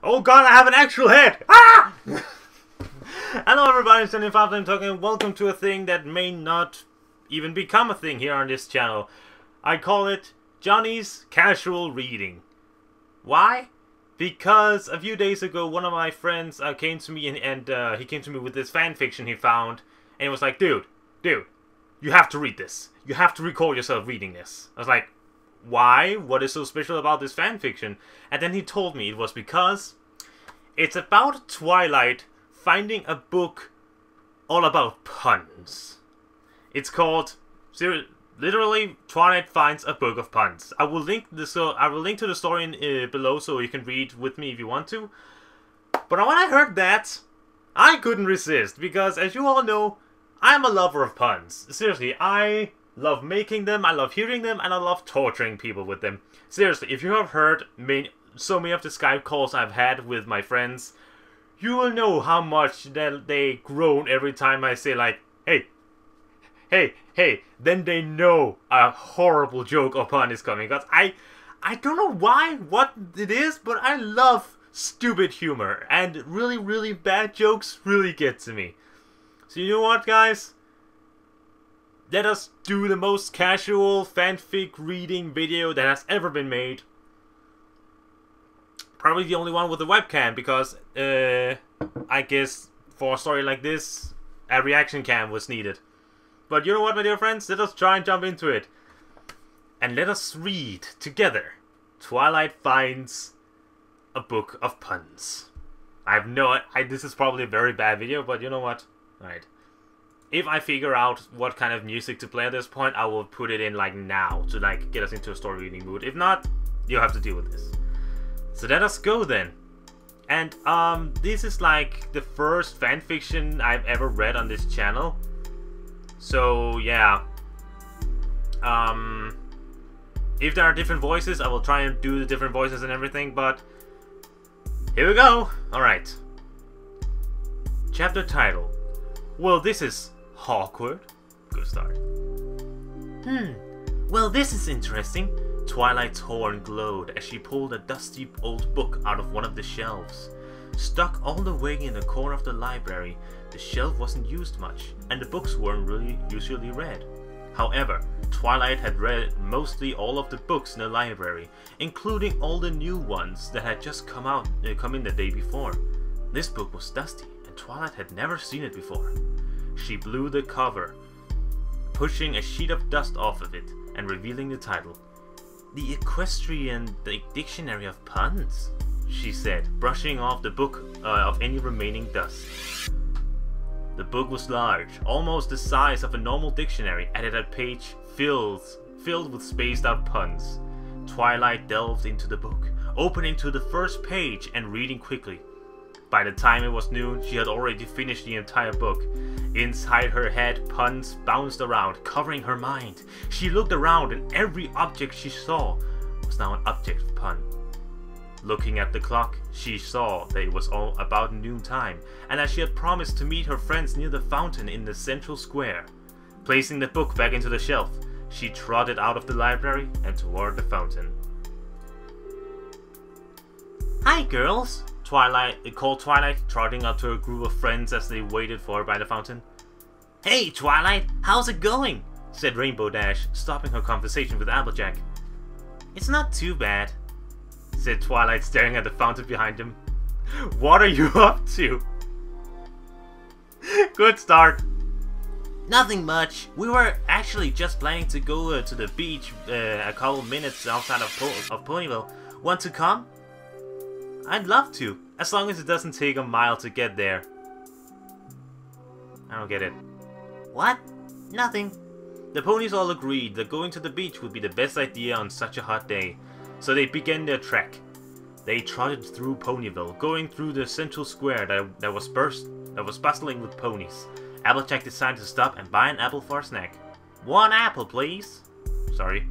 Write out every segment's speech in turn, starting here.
Oh god, I have an actual head! Ah! Hello everybody, it's JohnnyFerno I'm talking. Welcome to a thing that may not even become a thing here on this channel. I call it Johnny's Casual Reading. Why? Because a few days ago one of my friends came to me and he came to me with this fanfiction he found. And he was like, dude, you have to read this. You have to record yourself reading this. I was like, why? What is so special about this fanfiction? And then he told me it was because it's about Twilight finding a book all about puns. It's called, literally, Twilight finds a book of puns. I will link to the story below so you can read with me if you want to. But when I heard that, I couldn't resist because, as you all know, I'm a lover of puns. Seriously, I love making them, I love hearing them, and I love torturing people with them. Seriously, if you have heard so many of the Skype calls I've had with my friends, you will know how much that they groan every time I say like, hey, then they know a horrible joke or pun is coming. Because I don't know what it is, but I love stupid humor, and really bad jokes really get to me. So you know what, guys? Let us do the most casual fanfic reading video that has ever been made. Probably the only one with a webcam, because I guess for a story like this, a reaction cam was needed. But you know what, my dear friends? Let us try and jump into it. And let us read together Twilight Finds a Book of Puns. This is probably a very bad video, but you know what? Alright. If I figure out what kind of music to play at this point, I will put it in like now to like get us into a story reading mood. If not, you'll have to deal with this. So let us go then. And this is like the first fanfiction I've ever read on this channel. So yeah. If there are different voices, I will try and do the different voices and everything, but here we go. Alright. Chapter title. Well, this is awkward. Good start. Well, this is interesting. Twilight's horn glowed as she pulled a dusty old book out of one of the shelves. Stuck all the way in the corner of the library, the shelf wasn't used much, and the books weren't really usually read. However, Twilight had read mostly all of the books in the library, including all the new ones that had just come in the day before. This book was dusty, and Twilight had never seen it before. She blew the cover, pushing a sheet of dust off of it and revealing the title. The Equestrian Dictionary of Puns, she said, brushing off the book of any remaining dust. The book was large, almost the size of a normal dictionary, and it had a page filled with spaced out puns. Twilight delved into the book, opening to the first page and reading quickly. By the time it was noon, she had already finished the entire book. Inside her head, puns bounced around, covering her mind. She looked around, and every object she saw was now an object of pun. Looking at the clock, she saw that it was all about noontime, and that she had promised to meet her friends near the fountain in the central square. Placing the book back into the shelf, she trotted out of the library and toward the fountain. Hi, girls! Called Twilight, trotting up to a group of friends as they waited for her by the fountain. Hey, Twilight, how's it going? Said Rainbow Dash, stopping her conversation with Applejack. It's not too bad, said Twilight, staring at the fountain behind him. What are you up to? Good start. Nothing much. We were actually just planning to go to the beach a couple minutes outside of Ponyville. Want to come? I'd love to, as long as it doesn't take a mile to get there. I don't get it. What? Nothing. The ponies all agreed that going to the beach would be the best idea on such a hot day, so they began their trek. They trotted through Ponyville, going through the central square that was bustling with ponies. Applejack decided to stop and buy an apple for a snack. One apple, please. Sorry,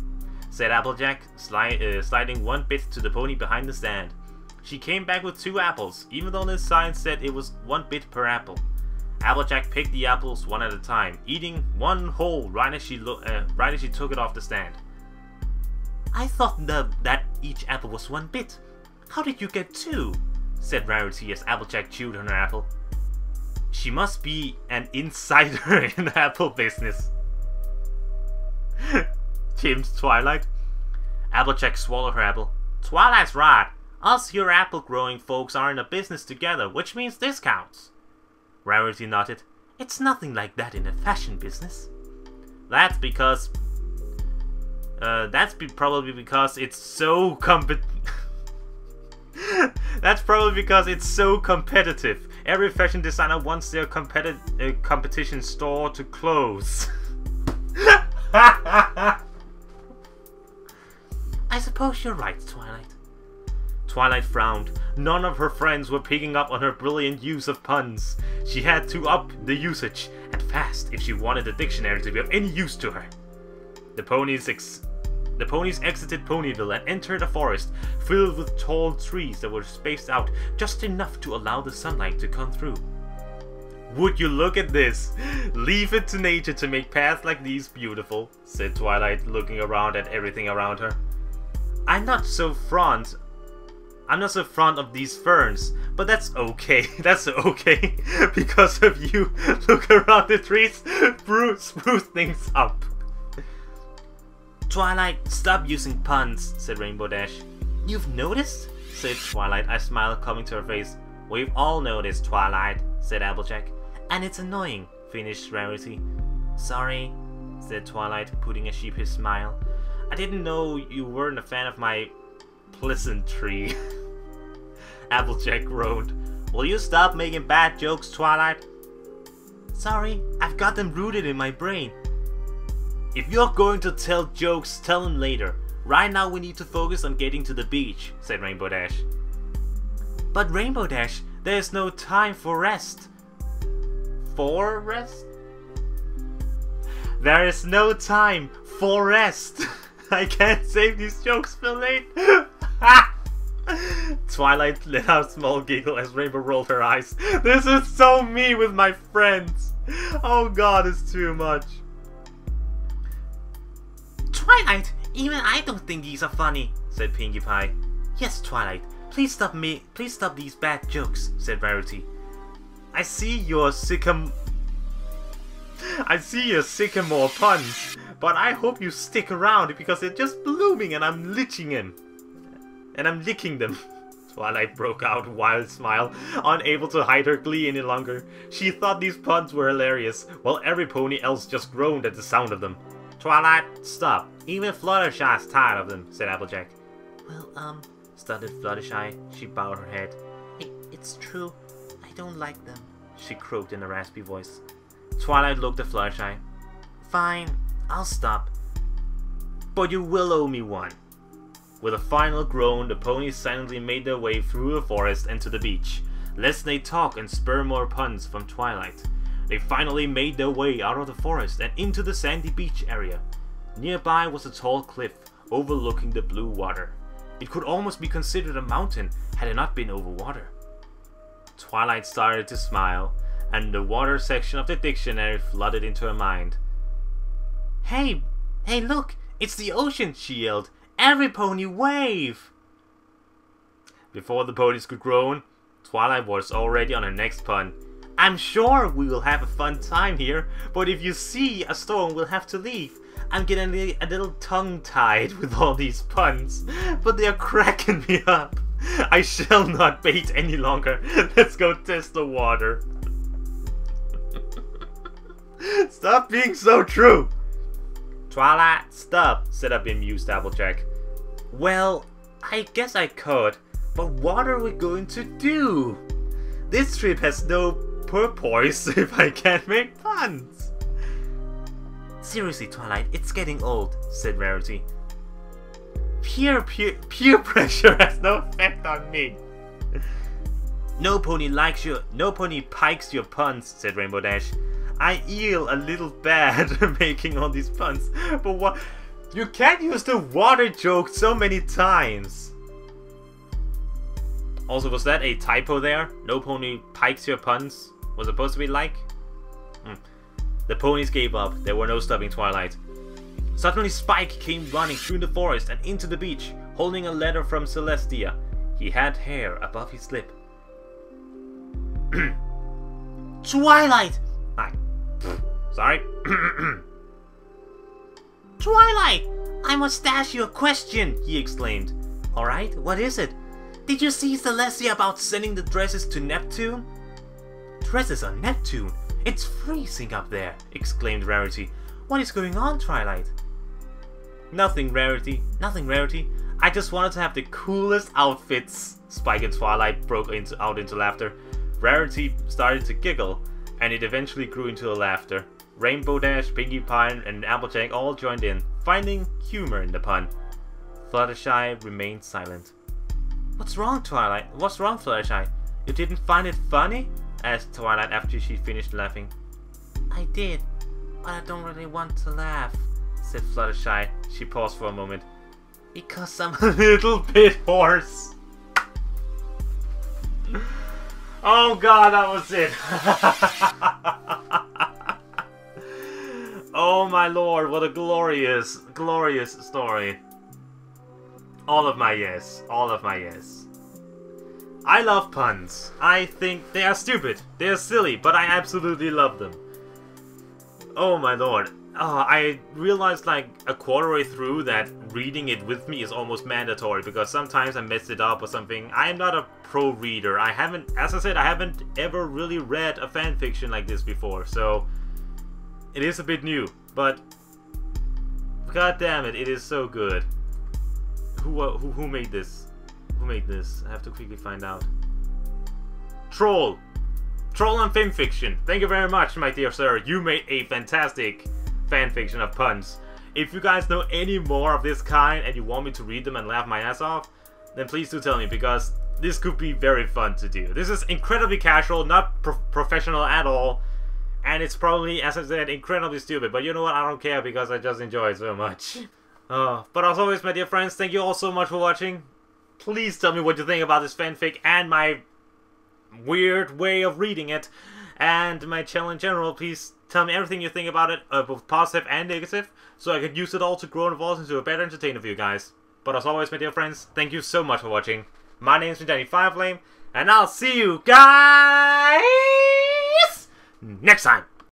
said Applejack, sliding one bit to the pony behind the stand. She came back with 2 apples, even though the sign said it was 1 bit per apple. Applejack picked the apples one at a time, eating one whole right as she took it off the stand. I thought that each apple was 1 bit. How did you get 2? said Rarity as Applejack chewed on her apple. She must be an insider in the apple business. Tim's Twilight. Applejack swallowed her apple. Twilight's right. Us here apple growing folks are in a business together, which means discounts. Rarity nodded. It's nothing like that in the fashion business. That's because... probably because it's so That's probably because it's so competitive. Every fashion designer wants their competition store to close. I suppose you're right, Twilight. Twilight frowned. None of her friends were picking up on her brilliant use of puns. She had to up the usage, and fast, if she wanted the dictionary to be of any use to her. The ponies exited Ponyville and entered a forest filled with tall trees that were spaced out just enough to allow the sunlight to come through. Would you look at this? Leave it to nature to make paths like these beautiful, said Twilight, looking around at everything around her. I'm not so fond of these ferns, but that's okay. That's okay. Because of you, look around the trees, spruce things up. Twilight, stop using puns, said Rainbow Dash. You've noticed? Said Twilight, a smile coming to her face. We've all noticed, Twilight, said Applejack. And it's annoying, finished Rarity. Sorry, said Twilight, putting a sheepish smile. I didn't know you weren't a fan of my pleasantry. Applejack groaned. Will you stop making bad jokes, Twilight? Sorry, I've got them rooted in my brain. If you're going to tell jokes, tell them later. Right now we need to focus on getting to the beach, said Rainbow Dash. But Rainbow Dash, there's no time for rest. For rest? There is no time for rest. I can't save these jokes for late. Twilight let out a small giggle as Rainbow rolled her eyes. This is so me with my friends. Oh god, it's too much. Twilight, even I don't think these are funny, said Pinkie Pie. Yes, Twilight, please stop these bad jokes, said Rarity. I see your sycamore puns, but I hope you stick around because they're just blooming and I'm licking them. Twilight broke out a wild smile, unable to hide her glee any longer. She thought these puns were hilarious, while every pony else just groaned at the sound of them. Twilight, stop. Even Fluttershy's tired of them, said Applejack. Well, stuttered Fluttershy. She bowed her head. It's true. I don't like them, she croaked in a raspy voice. Twilight looked at Fluttershy. Fine, I'll stop. But you will owe me one. With a final groan, the ponies silently made their way through the forest and to the beach, lest they talk and spur more puns from Twilight. They finally made their way out of the forest and into the sandy beach area. Nearby was a tall cliff overlooking the blue water. It could almost be considered a mountain had it not been over water. Twilight started to smile, and the water section of the dictionary flooded into her mind. Hey look! It's the ocean, she yelled. Every pony wave! Before the ponies could groan, Twilight was already on her next pun. I'm sure we will have a fun time here, but if you see a storm we'll have to leave. I'm getting a little tongue-tied with all these puns, but they are cracking me up. I shall not bait any longer. Let's go test the water. Stop being so true! Twilight, stop, said a bemused Applejack. Well, I guess I could, but what are we going to do? This trip has no purpose if I can't make puns. Seriously, Twilight, it's getting old, said Rarity. Peer pressure has no effect on me. No pony pikes your puns, said Rainbow Dash. I feel a little bad making all these puns, but what? You can't use the water joke so many times. Also, was that a typo there? No pony pikes your puns? Was it supposed to be like? The ponies gave up. There were no stopping Twilight. Suddenly Spike came running through the forest and into the beach, holding a letter from Celestia. He had hair above his lip, Twilight! Sorry. Twilight! I must ask you a question, he exclaimed. Alright, what is it? Did you see Celestia about sending the dresses to Neptune? Dresses on Neptune? It's freezing up there, exclaimed Rarity. What is going on, Twilight? Nothing, Rarity. Nothing, Rarity. I just wanted to have the coolest outfits. Spike and Twilight broke out into laughter. Rarity started to giggle, and it eventually grew into a laughter. Rainbow Dash, Pinkie Pie, and Applejack all joined in, finding humor in the pun. Fluttershy remained silent. What's wrong, Twilight? What's wrong, Fluttershy? You didn't find it funny? Asked Twilight after she finished laughing. I did, but I don't really want to laugh, said Fluttershy. She paused for a moment. Because I'm a little bit hoarse. Oh god, that was it. Oh my lord, what a glorious, glorious story. All of my yes. All of my yes. I love puns. I think they are stupid. They are silly, but I absolutely love them. Oh my lord. Oh, I realized like a quarter way through that reading it with me is almost mandatory because sometimes I messed it up or something. I am not a pro reader. I haven't, as I said, I haven't ever really read a fanfiction like this before, so it is a bit new, but god damn it, it is so good. Who made this? Who made this? I have to quickly find out. Troll on Fanfiction. Thank you very much, my dear sir. You made a fantastic fanfiction of puns. If you guys know any more of this kind and you want me to read them and laugh my ass off, then please do tell me, because this could be very fun to do. This is incredibly casual, not professional at all, and it's probably, as I said, incredibly stupid, but you know what, I don't care because I just enjoy it so much. But as always, my dear friends, thank you all so much for watching. Please tell me what you think about this fanfic and my weird way of reading it, and my channel in general. Please tell me everything you think about it, both positive and negative, so I can use it all to grow and evolve into a better entertainer for you guys. But as always, my dear friends, thank you so much for watching. My name is JohnnyFerno, and I'll see you guys next time!